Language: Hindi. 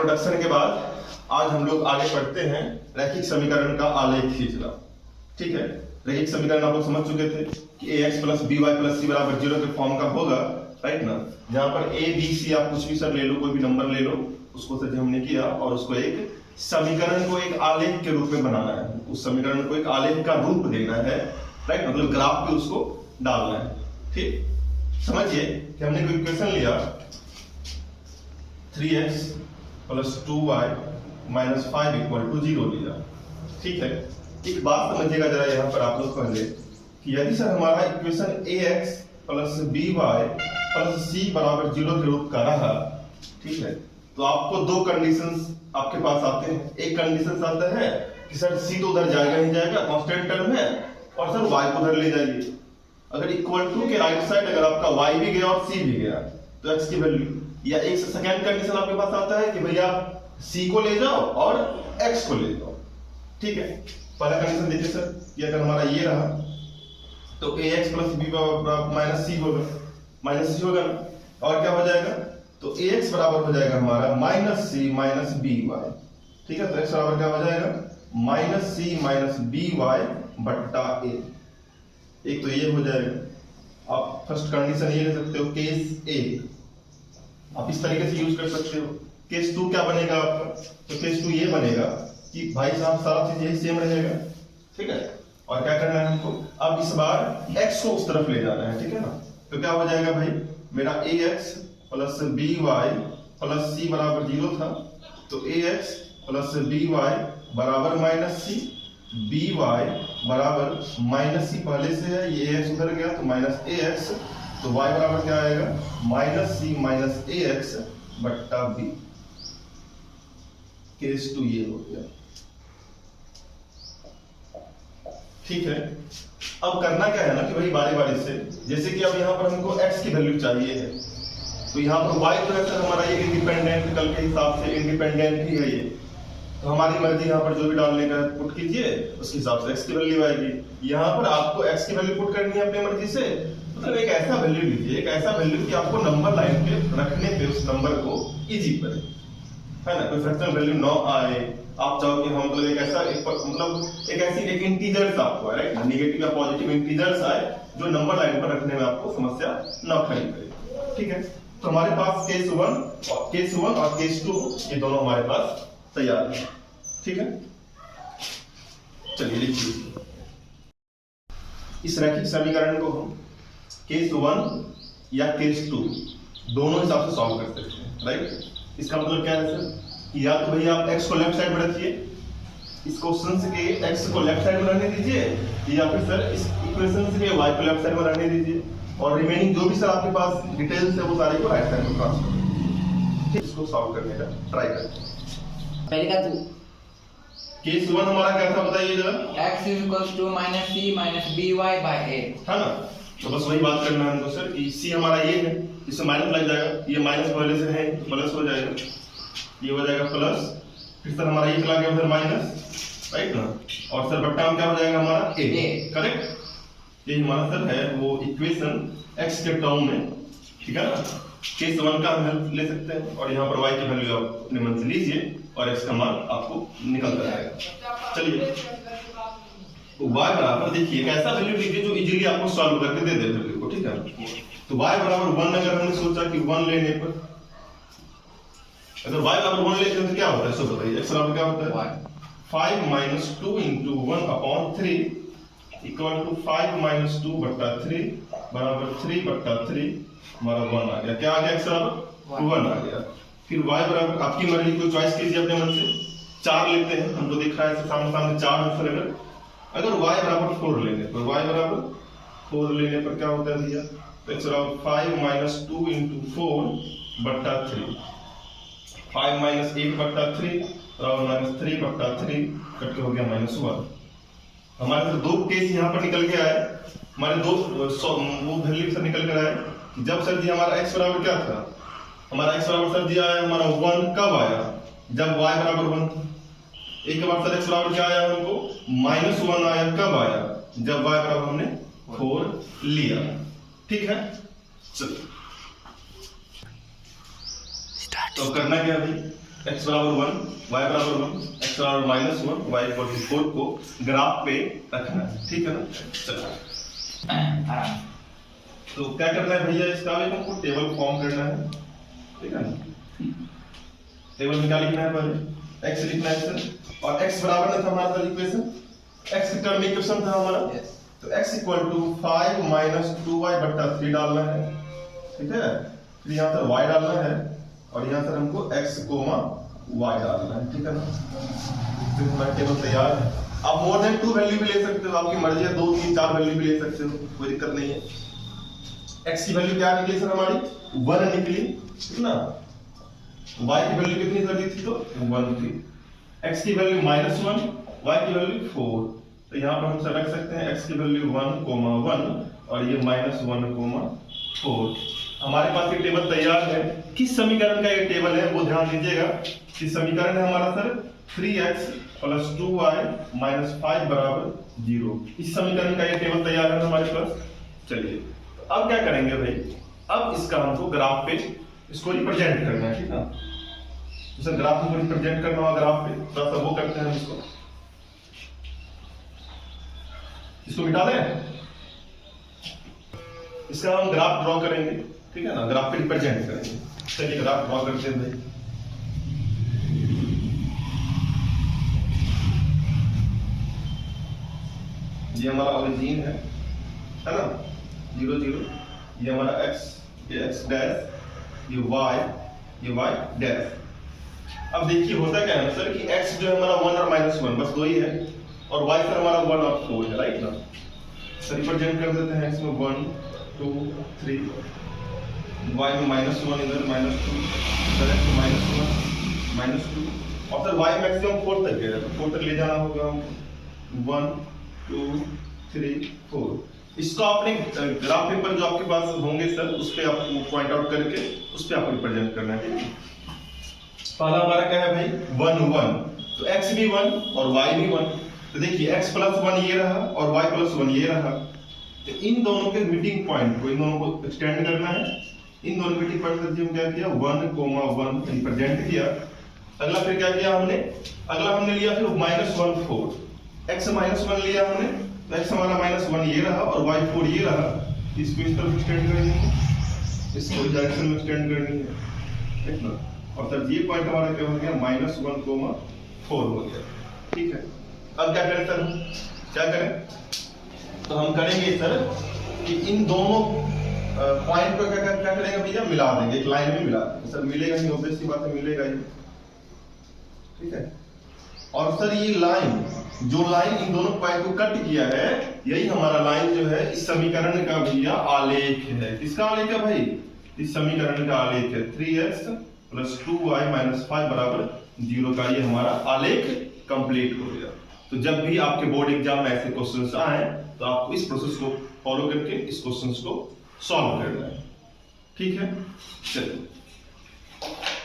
प्रोडक्शन के बाद आज हम लोग आगे पढ़ते हैं रैखिक समीकरण का आलेख खींचना। ठीक है, रैखिक समीकरण आप लोग समझ चुके थे कि ax plus by plus c बराबर 0 के फॉर्म का होगा, राइट ना। जहां पर a b c आप कुछ भी सर ले लो, कोई भी नंबर ले लो, उसको सर हमने किया और उसको एक समीकरण को एक आलेख के रूप में बनाना है, उस समीकरण को एक आलेख का रूप देना है, राइट, मतलब ग्राफ पे उसको डालना है। ठीक, समझिए कि हमने कोई इक्वेशन लिया 3x plus 2y minus 5 equal to 0 लिया। ठीक है, एक बात समझिएगा जरा यहाँ पर आप लोग पहले कि यदि सर हमारा equation ax plus by plus c बराबर 0 के रूप का रहा, ठीक है, तो आपको दो कंडीशंस आपके पास आते हैं। एक कंडीशन आता है कि सर c तो उधर जाएगा ही जाएगा, कांस्टेंट टर्म है, और सर y को उधर ले जाइए। अगर इक्वल टू के राइट साइड अगर आपका y भी गया और c भी गया तो x की वैल्यू, या एक सेकंड कंडीशन आपके पास आता है कि भैया c को ले जाओ और x को ले जाओ। ठीक है, पहला कंडीशन देखिए सर, ये अगर हमारा ये रहा तो ax plus b minus c होगा, माइनस c होगा ना, और क्या हो जाएगा, तो ax बराबर हो जाएगा हमारा माइनस c माइनस by। ठीक है, तो x बराबर क्या हो जाएगा माइनस c माइनस by बट्टा a। एक तो ये हो जाएगा। आप फर्स्ट कंडीशन ये ले सकते हो, केस ए आप इस तरीके से यूज कर सकते हो। केस 2 क्या बनेगा आपका, तो केस 2 ये बनेगा कि भाई साहब सारा चीज यही सेम रहेगा। ठीक है, और क्या करना है हमको, अब इस बार x को उस तरफ ले जाना है। ठीक है ना, तो क्या हो जाएगा भाई, मेरा ax plus by plus c बराबर 0 था, तो ax प्लस by बराबर माइनस c, by बराबर माइनस c पहले से है, ये ax उधर गया तो माइनस ax, तो y बराबर क्या आएगा माइनस c माइनस ax बट्टा b। केस 2 ये हो गया। ठीक है, अब करना क्या है ना कि भाई बारी बारी से, जैसे कि अब यहाँ पर हमको x की वैल्यू चाहिए है, तो यहाँ पर y तो है सर हमारा ये इंडिपेंडेंट, कल के हिसाब से इंडिपेंडेंट ही है ये, तो हमारी मर्जी यहाँ पर जो भी डालने का पुट कीजिए, उसके हिसाब से x की वैल्यू आएगी। यहाँ पर आपको x की वैल्यू पुट करनी है अपनी मर्जी से, मतलब एक ऐसा वैल्यू लीजिए, एक ऐसा वैल्यू कि आपको नंबर लाइन पे रखने पे उस नंबर को इजी पड़े, है ना, कोई फ्रैक्शनल वैल्यू ना आए। आप चाहो कि हम मतलब एक ऐसा मतलब एक ऐसी एक इंटीजर्स आपको, राइट, नेगेटिव या पॉजिटिव इंटीजर्स आए जो नंबर लाइन पर रखने में आपको समस्या ना खड़ी करे। ठीक है, तो हमारे पास केस 1 और केस 2 ये दोनों हमारे पास तैयार है। ठीक है, चलिए लिखिए इस रैखिक समीकरण को हम केस 1 या केस 2 दोनों हिसाब से सॉल्व कर सकते हैं, राइट। इसका मतलब क्या है सर कि या तो भैया आप x को लेफ्ट साइड में रखिए, इस क्वेश्चन के x को लेफ्ट साइड में रहने दीजिए, या फिर सर इस इक्वेशन के y को लेफ्ट साइड में रहने दीजिए, और रिमेनिंग जो भी सर आपके पास डिटेल्स है वो सारे को राइट साइड में ट्रांसफर करिए। इसको सॉल्व करने का ट्राई करते हैं। पहले का तो केस 1 हमारा क्या था बताइए जरा, x = minus c minus by by a, है ना। तो बस वही बात करना है हमको सर कि c हमारा ये है, इससे माइनस लग जाएगा, ये माइनस पहले से है प्लस हो जाएगा, ये हो जाएगा प्लस, फिर सर हमारा ये चला गया उधर माइनस, राइट ना, और सर बट्टा में क्या हो जाएगा हमारा a, करेक्ट। ये हमारा सर है वो इक्वेशन x के टर्म में। ठीक है ना, केस 1 का हम हेल्प ले सकते हैं, और यहाँ पर y की वैल्यू आप अपने मन से लीजिए और x का मान आपको निकल कर आएगा। चलिए, तो y बराबर देखिए एक ऐसा वैल्यू लीजिए जो इजीली आपको सॉल्व करके दे दे वैल्यू को। ठीक है, तो y बराबर 1 अगर हमने सोचा कि 1 लेने पर, अगर y बराबर 1 लेते हैं तो क्या होता है, सो बताइए। x बराबर क्या होता है 5 minus 2 into 1 upon 3 equal to 5 minus 2 बट्टा 3 बराबर 3 बट्टा 3 हमारा 1 आ गया। क्या आ गया, x बराबर 1 आ गया। फिर y बराबर आपकी मर्जी, कोई चॉइस कीजिए अपने मन से, 4 लेते हैं, हमको दिख रहा है सामने 4 आंसर। अगर y बराबर 4 लेने पर, y बराबर 4 लेने पर क्या होता है भैया, तो x बराबर 5 माइनस 2 इंटू 4 बट्टा 3, 5 माइनस 8 बट्टा 3 बराबर माइनस 3 बट्टा 3 कट के हो गया -1। हमारे तो दो केस यहाँ पर निकल के आए, हमारे दो वो वैल्यू से निकल कर आए। जब सर जी हमारा x बराबर क्या था, हमारा x बराबर सर जी आया हमारा 1 कब आया, जब y बराबर 1 था। एक के बाद सर x बराबर क्या आया हमको -1 आया, कब आया, जब y बराबर हमने 4 लिया। ठीक है, चलो तो करना क्या भाई, x बराबर 1, y बराबर 1, x बराबर -1, y इक्वल टू 4 को ग्राफ पे रखना है, ठीक है ना। चलो आराम। तो क्या करना है भैया, इसका भी हमको टेबल फॉर्म करना है, ठीक है ना। टेबल में क्या लिखना है, पहले x लिखना है सर, और x बराबर ना था हमारा सर इक्वेशन, x की टर्म इक्वेशन था हमारा, तो x equal to 5 minus 2y बट्टा 3 डालना है, ठीक है। फिर यहाँ पर y डालना है और यहाँ पर हमको x कोमा y डालना है, ठीक है ना। फिर हमारा टेबल तैयार है। आप मोर देन 2 वैल्यू भी ले सकते हो, आपकी मर्जी है, 2, 3, 4 वैल्यू भी ले सकते हो, कोई दिक्कत नहीं है। x की वैल्यू क्या निकली सर हमारी, 1 निकली, ठीक ना। y की वैल्यू कितनी कर दी थी, तो 1 थी। x की वैल्यू -1, y की वैल्यू 4, तो यहाँ पर हम रख सकते हैं x की वैल्यू 1,1 और ये -1,4। हमारे पास ये टेबल तैयार है। किस समीकरण का ये टेबल है वो ध्यान दीजिएगा। कि समीकरण है हमारा सर 3x + 2y - 5 = 0। इस समीकरण का ये टेबल तैयार है हमारे पास। चलिए अब क्या करेंगे भाई, अब इसका हमको ग्राफ पे इसको रिप्रेजेंट करना है, ठीक है। जैसे ग्राफ को रिप्रेजेंट करना होगा ग्राफ पे, थोड़ा सा वो करते हैं, इसको मिटा दें। इसका हम ग्राफ ड्रॉ करेंगे, ठीक है ना, ग्राफ पे रिप्रेजेंट करेंगे। चलिए ग्राफ ड्रॉ करते हैं भाई। ये हमारा ओरिजिन है ना, 0 0, ये हमारा x, ये x डैश, ये y डैश। अब देखिए होता क्या है सर कि x जो है हमारा 1 और -1 बस 2 ही है, और y सर हमारा 1 और 4 है, राइट ना। सर रिप्रेजेंट कर देते हैं इसमें 1 2 3, y में -1 इधर -2, इधर x में -1 -2, और सर y मैक्सिमम 4 तक है, तो 4 तक ले जाना होगा हमको। 1 2 3 4। इसको आपने ग्राफ पेपर जो आपके पास होंगे सर, उस पे आपको पॉइंट आउट करके उस पे आपको रिप्रेजेंट करना है, ठीक है। पहला हमारा क्या है भाई 1 1, तो x भी 1 और y भी 1। तो देखिए x + 1 ये रहा और y + 1 ये रहा, तो इन दोनों के मीटिंग पॉइंट को, इन दोनों को एक्सटेंड करना है। इन दोनों मीटिंग पॉइंट से हम क्या किया 1,1 रिप्रेजेंट किया। अगला फिर क्या किया हमने, अगला हमने लिया फिर -1 4, x -1 लिया हमने, तो x हमारा -1 ये रहा और y 4 ये रहा। इसको इस तरफ एक्सटेंड करनी है, इसको इस डायरेक्शन में एक्सटेंड करनी है, ठीक ना। और सर ये पॉइंट हमारा क्या हो गया -1,4 हो गया, ठीक है। अब क्या करें सर, क्या करें, तो हम करेंगे सर कि इन दोनों पॉइंट को क्या करेंगे भैया, मिला देंगे, एक लाइन में मिला देंगे। सर मिलेगा ही, ऑब्वियस सी बात है, मिलेगा ही, ठीक है। और सर ये लाइन, जो लाइन इन दोनों पॉइंट को कट किया है, यही हमारा लाइन जो है इस समीकरण का भैया आलेख है। किसका आलेख है भाई, इस समीकरण का आलेख है 3x + 2y - 5 = 0 का ये हमारा आलेख कंप्लीट हो गया। तो जब भी आपके बोर्ड एग्जाम में ऐसे क्वेश्चंस आए तो आपको इस प्रोसेस को फॉलो करके इस क्वेश्चंस को सॉल्व करना है, ठीक है। चलिए